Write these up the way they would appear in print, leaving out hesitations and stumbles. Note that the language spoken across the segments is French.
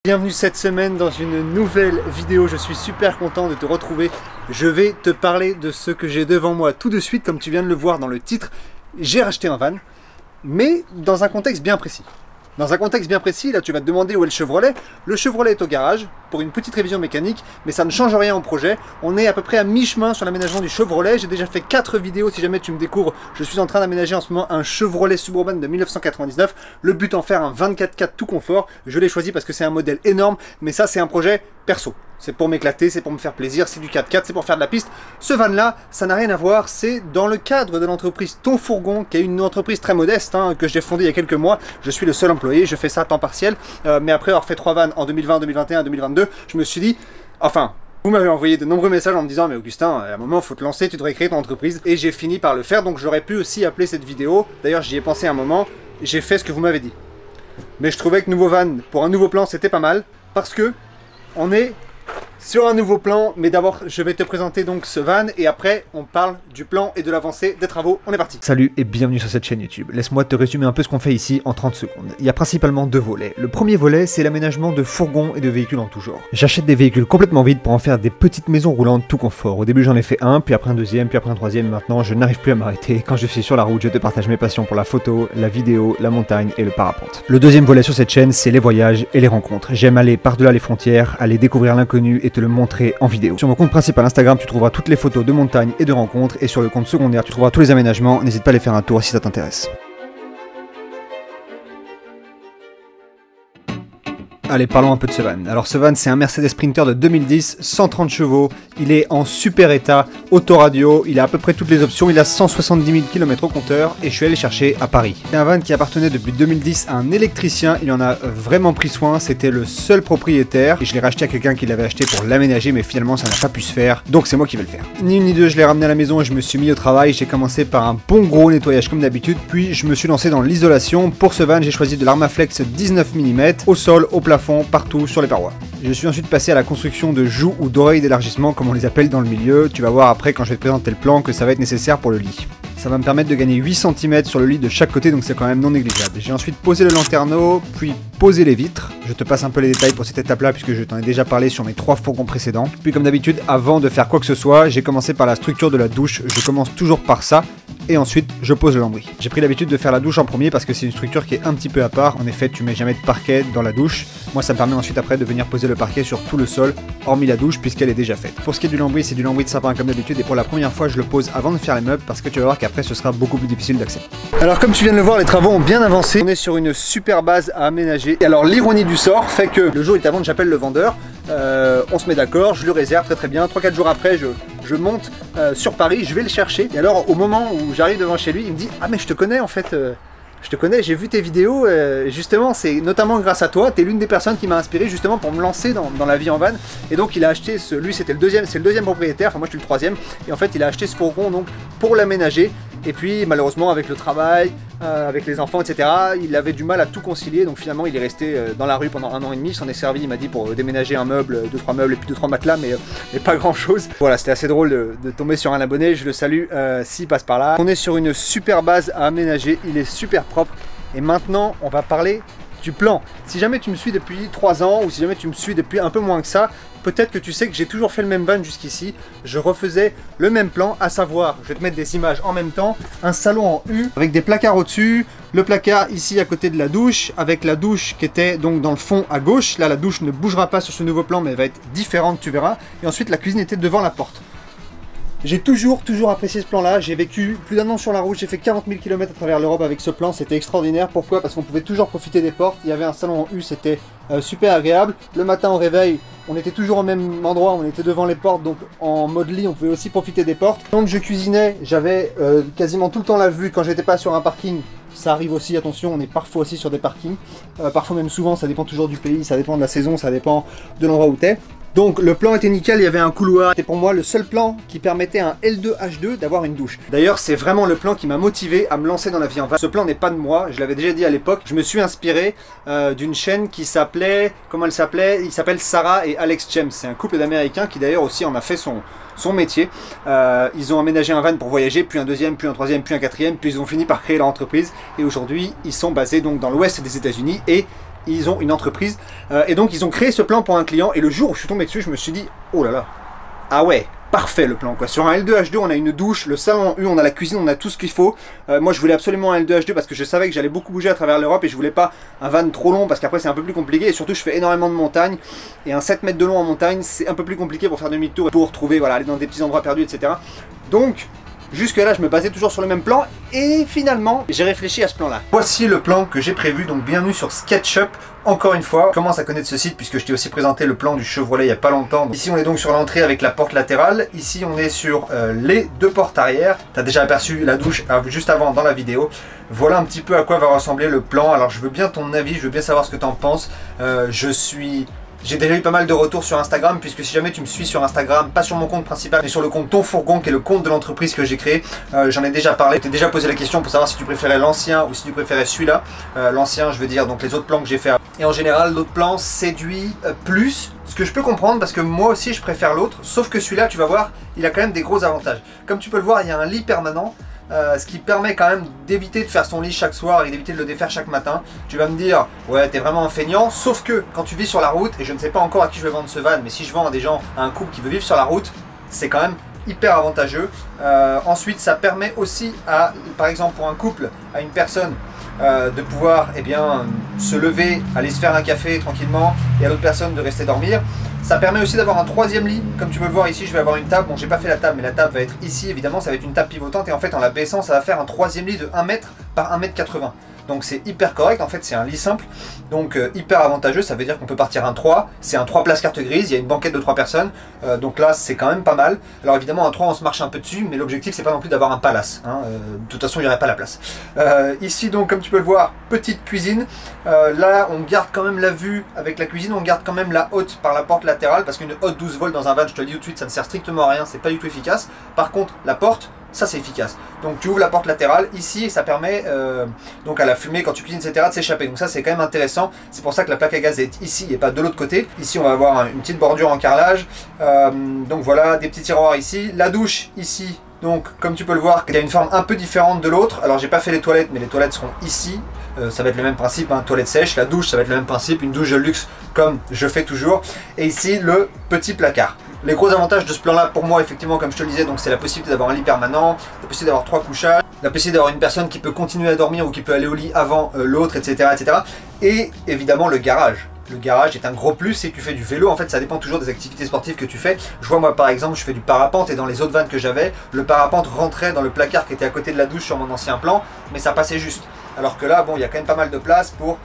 bienvenue cette semaine dans une nouvelle vidéo. Je suis super content de te retrouver. Je vais te parler de ce que j'ai devant moi tout de suite, comme tu viens de le voir dans le titre. J'ai racheté un van, mais dans un contexte bien précis. Dans un contexte bien précis, là tu vas te demander où est le Chevrolet. Le Chevrolet est au garage pour une petite révision mécanique, mais ça ne change rien au projet. On est à peu près à mi-chemin sur l'aménagement du Chevrolet. J'ai déjà fait 4 vidéos, si jamais tu me découvres. Je suis en train d'aménager en ce moment un Chevrolet Suburban de 1999. Le but en faire un 24/4 tout confort. Je l'ai choisi parce que c'est un modèle énorme, mais ça c'est un projet perso. C'est pour m'éclater, c'est pour me faire plaisir, c'est du 4x4, c'est pour faire de la piste. Ce van-là, ça n'a rien à voir, c'est dans le cadre de l'entreprise Ton Fourgon, qui est une entreprise très modeste, que j'ai fondée il y a quelques mois. Je suis le seul employé, je fais ça à temps partiel. Mais après avoir fait 3 vannes en 2020, 2021, 2022, je me suis dit, enfin... Vous m'avez envoyé de nombreux messages en me disant « Mais Augustin, à un moment, il faut te lancer, tu devrais créer ton entreprise. » Et j'ai fini par le faire, donc j'aurais pu aussi appeler cette vidéo. D'ailleurs, j'y ai pensé un moment, j'ai fait ce que vous m'avez dit. Mais je trouvais que nouveau van, pour un nouveau plan, c'était pas mal, parce que on est sur un nouveau plan. Mais d'abord, je vais te présenter donc ce van, et après, on parle du plan et de l'avancée des travaux. On est parti. Salut et bienvenue sur cette chaîne YouTube. Laisse-moi te résumer un peu ce qu'on fait ici en 30 secondes. Il y a principalement 2 volets. Le premier volet, c'est l'aménagement de fourgons et de véhicules en tout genre. J'achète des véhicules complètement vides pour en faire des petites maisons roulantes tout confort. Au début, j'en ai fait un, puis après un deuxième, puis après un troisième. Maintenant, je n'arrive plus à m'arrêter. Quand je suis sur la route, je te partage mes passions pour la photo, la vidéo, la montagne et le parapente. Le deuxième volet sur cette chaîne, c'est les voyages et les rencontres. J'aime aller par-delà les frontières, aller découvrir l'inconnu et te le montrer en vidéo. Sur mon compte principal Instagram, tu trouveras toutes les photos de montagne et de rencontres, et sur le compte secondaire, tu trouveras tous les aménagements. N'hésite pas à aller faire un tour si ça t'intéresse. Allez, parlons un peu de ce van. Alors ce van, c'est un Mercedes Sprinter de 2010, 130 chevaux, il est en super état, autoradio, il a à peu près toutes les options, il a 170 000 km au compteur, et je suis allé chercher à Paris. C'est un van qui appartenait depuis 2010 à un électricien, il en a vraiment pris soin, c'était le seul propriétaire, et je l'ai racheté à quelqu'un qui l'avait acheté pour l'aménager, mais finalement ça n'a pas pu se faire, donc c'est moi qui vais le faire. Ni une ni deux, je l'ai ramené à la maison et je me suis mis au travail. J'ai commencé par un bon gros nettoyage comme d'habitude, puis je me suis lancé dans l'isolation. Pour ce van, j'ai choisi de l'Armaflex 19 mm, au sol, au plafond, partout sur les parois. Je suis ensuite passé à la construction de joues ou d'oreilles d'élargissement, comme on les appelle dans le milieu. Tu vas voir après quand je vais te présenter le plan que ça va être nécessaire pour le lit. Ça va me permettre de gagner 8 cm sur le lit de chaque côté, donc c'est quand même non négligeable. J'ai ensuite posé le lanterneau, puis posé les vitres. Je te passe un peu les détails pour cette étape-là, puisque je t'en ai déjà parlé sur mes 3 fourgons précédents. Puis comme d'habitude, avant de faire quoi que ce soit, j'ai commencé par la structure de la douche. Je commence toujours par ça, et ensuite je pose le lambris. J'ai pris l'habitude de faire la douche en premier parce que c'est une structure qui est un petit peu à part. En effet, tu mets jamais de parquet dans la douche. Moi, ça me permet ensuite après de venir poser le parquet sur tout le sol, hormis la douche, puisqu'elle est déjà faite. Pour ce qui est du lambris, c'est du lambris de sapin comme d'habitude, et pour la première fois, je le pose avant de faire les meubles parce que tu vas voir qu'après, ce sera beaucoup plus difficile d'accès. Alors comme tu viens de le voir, les travaux ont bien avancé. On est sur une super base à aménager. Et alors l'ironie du sort fait que le jour où il t'avance, j'appelle le vendeur. On se met d'accord, je le réserve très bien. 3-4 jours après, je monte sur Paris, je vais le chercher. Et alors au moment où j'arrive devant chez lui, il me dit « Ah mais je te connais en fait, je te connais, j'ai vu tes vidéos, justement c'est notamment grâce à toi, tu es l'une des personnes qui m'a inspiré justement pour me lancer dans la vie en van. » Et donc il a acheté, lui c'était le deuxième propriétaire, enfin moi je suis le 3e, et en fait il a acheté ce fourgon donc pour l'aménager. Et puis malheureusement avec le travail, avec les enfants, etc., il avait du mal à tout concilier, donc finalement il est resté dans la rue pendant 1 an et demi, il s'en est servi, il m'a dit, pour déménager un meuble, 2-3 meubles et puis 2-3 matelas, mais pas grand chose. Voilà, c'était assez drôle de tomber sur un abonné, je le salue s'il passe par là. On est sur une super base à aménager, il est super propre, et maintenant on va parler du plan. Si jamais tu me suis depuis 3 ans, ou si jamais tu me suis depuis un peu moins que ça, peut-être que tu sais que j'ai toujours fait le même van jusqu'ici. Je refaisais le même plan, à savoir, je vais te mettre des images en même temps, un salon en U, avec des placards au-dessus, le placard ici à côté de la douche, avec la douche qui était donc dans le fond à gauche. Là, la douche ne bougera pas sur ce nouveau plan, mais elle va être différente, tu verras. Et ensuite, la cuisine était devant la porte. J'ai toujours apprécié ce plan-là. J'ai vécu plus d'1 an sur la route, j'ai fait 40 000 km à travers l'Europe avec ce plan, c'était extraordinaire. Pourquoi? Parce qu'on pouvait toujours profiter des portes, il y avait un salon en U, c'était super agréable. Le matin au réveil, on était toujours au même endroit, on était devant les portes, donc en mode lit, on pouvait aussi profiter des portes. Quand je cuisinais, j'avais quasiment tout le temps la vue quand j'étais pas sur un parking. Ça arrive aussi, attention, on est parfois aussi sur des parkings, parfois même souvent, ça dépend toujours du pays, ça dépend de la saison, ça dépend de l'endroit où t'es. Donc le plan était nickel, il y avait un couloir. C'était pour moi le seul plan qui permettait à un L2H2 d'avoir une douche. D'ailleurs c'est vraiment le plan qui m'a motivé à me lancer dans la vie en van. Ce plan n'est pas de moi, je l'avais déjà dit à l'époque. Je me suis inspiré d'une chaîne qui s'appelait, comment elle s'appelait? Il s'appelle Sarah et Alex James. C'est un couple d'Américains qui d'ailleurs aussi en a fait son métier. Ils ont aménagé un van pour voyager, puis un deuxième, puis un troisième, puis un quatrième, puis ils ont fini par créer leur entreprise. Et aujourd'hui ils sont basés donc dans l'ouest des États-Unis et ils ont une entreprise. Et donc ils ont créé ce plan pour un client. Et le jour où je suis tombé dessus, je me suis dit, oh là là, ah ouais, parfait le plan quoi. Sur un L2H2 on a une douche, le salon en U, on a la cuisine, on a tout ce qu'il faut. Moi je voulais absolument un L2H2 parce que je savais que j'allais beaucoup bouger à travers l'Europe et je voulais pas un van trop long parce qu'après c'est un peu plus compliqué. Et surtout je fais énormément de montagne et un 7 mètres de long en montagne c'est un peu plus compliqué pour faire demi-tour, pour trouver, voilà, aller dans des petits endroits perdus, etc. Donc jusque là je me basais toujours sur le même plan et finalement j'ai réfléchi à ce plan là. Voici le plan que j'ai prévu, donc bienvenue sur SketchUp. Encore une fois, je commence à connaître ce site puisque je t'ai aussi présenté le plan du Chevrolet il n'y a pas longtemps. Ici on est donc sur l'entrée avec la porte latérale, ici on est sur les deux portes arrière. Tu as déjà aperçu la douche juste avant dans la vidéo. Voilà un petit peu à quoi va ressembler le plan. Alors je veux bien ton avis, je veux bien savoir ce que tu en penses. J'ai déjà eu pas mal de retours sur Instagram, puisque si jamais tu me suis sur Instagram, pas sur mon compte principal, mais sur le compte Ton Fourgon, qui est le compte de l'entreprise que j'ai créé, j'en ai déjà parlé. Je t'ai déjà posé la question pour savoir si tu préférais l'ancien ou si tu préférais celui-là. L'ancien, je veux dire, donc les autres plans que j'ai fait. Et en général, l'autre plan séduit plus, ce que je peux comprendre, parce que moi aussi je préfère l'autre, sauf que celui-là, tu vas voir, il a quand même des gros avantages. Comme tu peux le voir, il y a un lit permanent. Ce qui permet quand même d'éviter de faire son lit chaque soir et d'éviter de le défaire chaque matin. Tu vas me dire, ouais, t'es vraiment un feignant, sauf que quand tu vis sur la route, et je ne sais pas encore à qui je vais vendre ce van, mais si je vends à des gens, à un couple qui veut vivre sur la route, c'est quand même hyper avantageux. Ensuite, ça permet aussi, par exemple pour un couple, à une personne, de pouvoir se lever, aller se faire un café tranquillement, et à l'autre personne de rester dormir. Ça permet aussi d'avoir un troisième lit. Comme tu peux le voir ici, je vais avoir une table. Bon, j'ai pas fait la table, mais la table va être ici, évidemment. Ça va être une table pivotante. Et en fait, en la baissant, ça va faire un troisième lit de 1 mètre par 1,80 m. Donc c'est hyper correct. En fait, c'est un lit simple. Donc hyper avantageux. Ça veut dire qu'on peut partir un 3. C'est un 3 places carte grise. Il y a une banquette de 3 personnes. Donc là, c'est quand même pas mal. Alors évidemment, un 3, on se marche un peu dessus. Mais l'objectif, c'est pas non plus d'avoir un palace. Hein. De toute façon, il n'y aurait pas la place. Ici, donc, comme tu peux le voir, petite cuisine. Là, on garde quand même la vue avec la cuisine. On garde quand même la haute par la porte latérale. Parce qu'une haute 12 volts dans un van, je te le dis tout de suite, ça ne sert strictement à rien. C'est pas du tout efficace. Par contre, la porte, ça c'est efficace. Donc tu ouvres la porte latérale ici et ça permet donc à la fumée quand tu cuisines etc de s'échapper. Donc ça c'est quand même intéressant. C'est pour ça que la plaque à gaz est ici et pas de l'autre côté. Ici on va avoir une petite bordure en carrelage. Donc voilà, des petits tiroirs ici. La douche ici. Donc comme tu peux le voir, il y a une forme un peu différente de l'autre. Alors j'ai pas fait les toilettes, mais les toilettes seront ici. Ça va être le même principe, hein, toilette sèche. La douche ça va être le même principe, une douche de luxe comme je fais toujours. Et ici le petit placard. Les gros avantages de ce plan là pour moi effectivement comme je te le disais, donc c'est la possibilité d'avoir un lit permanent, la possibilité d'avoir 3 couchages, la possibilité d'avoir une personne qui peut continuer à dormir ou qui peut aller au lit avant l'autre, etc., etc. Et évidemment le garage. Le garage est un gros plus. Si tu fais du vélo, en fait ça dépend toujours des activités sportives que tu fais. Je vois moi par exemple je fais du parapente et dans les autres vannes que j'avais, le parapente rentrait dans le placard qui était à côté de la douche sur mon ancien plan, mais ça passait juste. Alors que là bon il y a quand même pas mal de place pour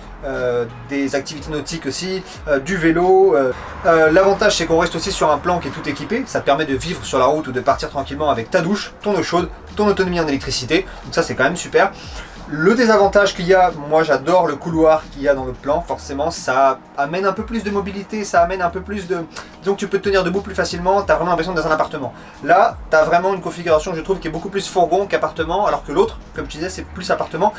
des activités nautiques aussi, du vélo. L'avantage c'est qu'on reste aussi sur un plan qui est tout équipé. Ça te permet de vivre sur la route ou de partir tranquillement avec ta douche, ton eau chaude, ton autonomie en électricité. Donc ça c'est quand même super. Le désavantage qu'il y a, moi j'adore le couloir qu'il y a dans le plan, forcément ça amène un peu plus de mobilité, ça amène un peu plus de... Donc tu peux te tenir debout plus facilement, tu as vraiment l'impression d'être dans un appartement. Là, tu as vraiment une configuration je trouve qui est beaucoup plus fourgon qu'appartement, alors que l'autre, comme je disais, c'est plus appartement.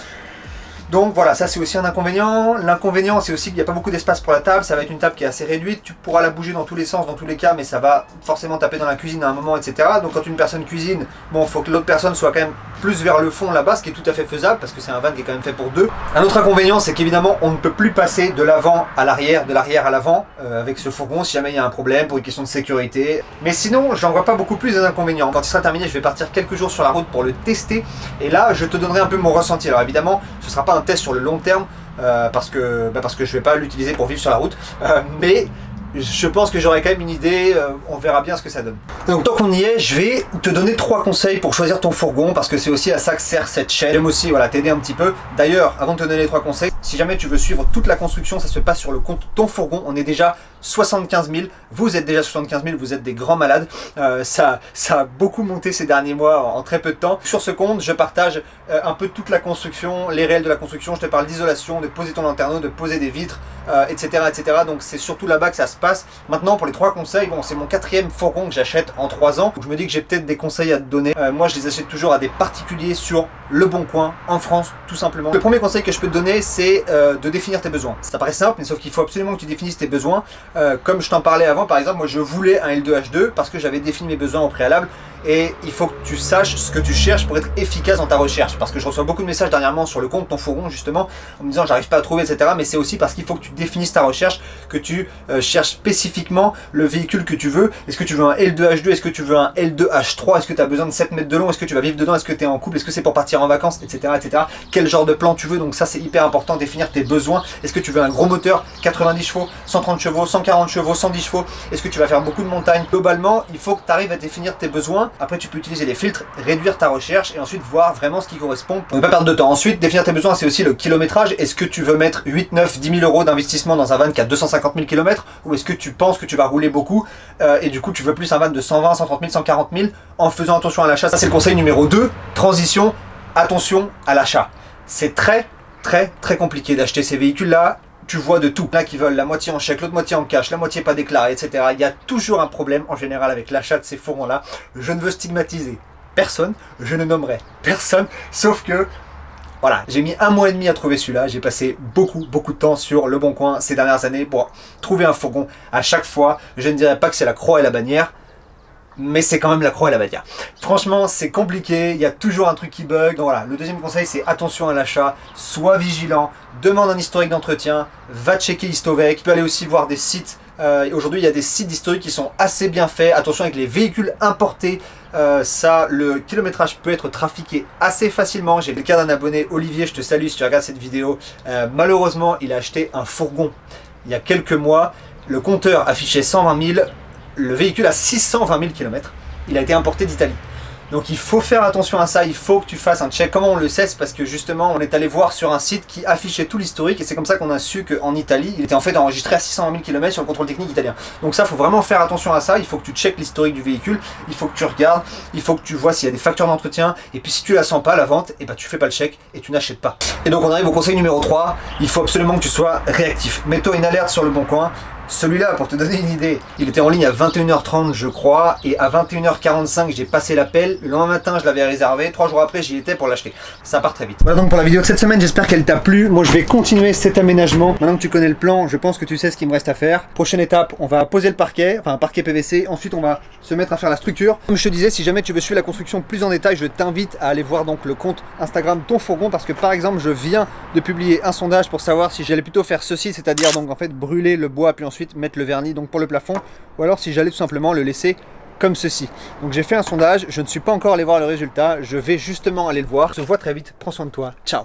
Donc voilà, ça c'est aussi un inconvénient. L'inconvénient c'est aussi qu'il n'y a pas beaucoup d'espace pour la table, ça va être une table qui est assez réduite, tu pourras la bouger dans tous les sens, dans tous les cas, mais ça va forcément taper dans la cuisine à un moment, etc. Donc quand une personne cuisine, bon, il faut que l'autre personne soit quand même plus vers le fond là-bas, ce qui est tout à fait faisable, parce que c'est un van qui est quand même fait pour deux. Un autre inconvénient, c'est qu'évidemment, on ne peut plus passer de l'avant à l'arrière, de l'arrière à l'avant, avec ce fourgon, si jamais il y a un problème, pour une question de sécurité. Mais sinon, j'en vois pas beaucoup plus d'inconvénients. Quand il sera terminé, je vais partir quelques jours sur la route pour le tester, et là, je te donnerai un peu mon ressenti. Alors évidemment, ce sera pas un test sur le long terme parce que je vais pas l'utiliser pour vivre sur la route, mais je pense que j'aurai quand même une idée, on verra bien ce que ça donne. Donc tant qu'on y est, je vais te donner 3 conseils pour choisir ton fourgon, parce que c'est aussi à ça que sert cette chaîne. J'aime aussi voilà, t'aider un petit peu. D'ailleurs, avant de te donner les 3 conseils, si jamais tu veux suivre toute la construction, ça se passe sur le compte Ton Fourgon. On est déjà 75 000, vous êtes déjà 75 000, vous êtes des grands malades. Ça a beaucoup monté ces derniers mois en très peu de temps. Sur ce compte, je partage un peu toute la construction, les réels de la construction. Je te parle d'isolation, de poser ton lanterneau, de poser des vitres, etc., etc. Donc c'est surtout là-bas que ça se passe. Maintenant pour les 3 conseils, bon c'est mon 4e fourgon que j'achète en 3 ans. Donc, je me dis que j'ai peut-être des conseils à te donner. Moi je les achète toujours à des particuliers sur Le Bon Coin, en France, tout simplement. Le premier conseil que je peux te donner, c'est de définir tes besoins. Ça paraît simple, mais sauf qu'il faut absolument que tu définisses tes besoins. Comme je t'en parlais avant, par exemple, moi je voulais un L2H2 parce que j'avais défini mes besoins au préalable et il faut que tu saches ce que tu cherches pour être efficace dans ta recherche. Parce que je reçois beaucoup de messages dernièrement sur le compte Ton Fourgon justement, en me disant j'arrive pas à trouver, etc. Mais c'est aussi parce qu'il faut que tu définisses ta recherche, que tu cherches spécifiquement le véhicule que tu veux. Est-ce que tu veux un L2H2, est-ce que tu veux un L2H3, est-ce que tu as besoin de 7 mètres de long, est-ce que tu vas vivre dedans, est-ce que tu es en couple, est-ce que c'est pour partir en vacances, etc. etc. Quel genre de plan tu veux, donc ça c'est hyper important, définir tes besoins. Est-ce que tu veux un gros moteur, 90 chevaux, 130 chevaux, 140 chevaux, 110 chevaux, est-ce que tu vas faire beaucoup de montagnes? Globalement, il faut que tu arrives à définir tes besoins. Après tu peux utiliser les filtres, réduire ta recherche et ensuite voir vraiment ce qui correspond pour ne pas perdre de temps. Ensuite, définir tes besoins, c'est aussi le kilométrage. Est-ce que tu veux mettre 8, 9, 10 000 euros d'investissement dans un van qui a 250 000 km, ou est-ce que tu penses que tu vas rouler beaucoup et du coup tu veux plus un van de 120, 130 000, 140 000 en faisant attention à l'achat? Ça c'est le conseil numéro 2, transition, attention à l'achat. C'est très compliqué d'acheter ces véhicules là. Tu vois de tout, là qui veulent la moitié en chèque, l'autre moitié en cash, la moitié pas déclarée, etc. Il y a toujours un problème en général avec l'achat de ces fourgons là. Je ne veux stigmatiser personne, je ne nommerai personne, sauf que voilà, j'ai mis 1 mois et demi à trouver celui-là. J'ai passé beaucoup de temps sur Le Bon Coin ces dernières années pour trouver un fourgon. À chaque fois, je ne dirais pas que c'est la croix et la bannière, mais c'est quand même la croix et la bannière. Franchement, c'est compliqué, il y a toujours un truc qui bug. Donc voilà, le deuxième conseil, c'est attention à l'achat, sois vigilant, demande un historique d'entretien, va checker Histovec. Tu peux aller aussi voir des sites. Aujourd'hui, il y a des sites d'historique qui sont assez bien faits. Attention avec les véhicules importés. Le kilométrage peut être trafiqué assez facilement. J'ai le cas d'un abonné, Olivier, je te salue si tu regardes cette vidéo. Malheureusement, il a acheté un fourgon il y a quelques mois. Le compteur affichait 120 000. Le véhicule a 620 000 km. Il a été importé d'Italie. Donc il faut faire attention à ça, il faut que tu fasses un check. Comment on le sait? C'est parce que justement on est allé voir sur un site qui affichait tout l'historique et c'est comme ça qu'on a su qu'en Italie, il était en fait enregistré à 620 000 km sur le contrôle technique italien. Donc ça, il faut vraiment faire attention à ça, il faut que tu checkes l'historique du véhicule, il faut que tu regardes, il faut que tu vois s'il y a des factures d'entretien et puis si tu la sens pas à la vente, et bah tu fais pas le chèque et tu n'achètes pas. Et donc on arrive au conseil numéro 3, il faut absolument que tu sois réactif. Mets-toi une alerte sur Le Bon Coin. Celui-là, pour te donner une idée, il était en ligne à 21h30 je crois, et à 21h45 j'ai passé l'appel, le lendemain matin je l'avais réservé, 3 jours après j'y étais pour l'acheter. Ça part très vite. Voilà donc pour la vidéo de cette semaine, j'espère qu'elle t'a plu. Moi je vais continuer cet aménagement. Maintenant que tu connais le plan, je pense que tu sais ce qu'il me reste à faire. Prochaine étape, on va poser le parquet, enfin un parquet PVC, ensuite on va se mettre à faire la structure. Comme je te disais, si jamais tu veux suivre la construction plus en détail, je t'invite à aller voir donc le compte Instagram Ton Fourgon, parce que par exemple je viens de publier un sondage pour savoir si j'allais plutôt faire ceci, c'est-à-dire donc en fait brûler le bois puis ensuite mettre le vernis donc pour le plafond, ou alors si j'allais tout simplement le laisser comme ceci. Donc j'ai fait un sondage, je ne suis pas encore allé voir le résultat, je vais justement aller le voir. On se voit très vite, prends soin de toi, ciao.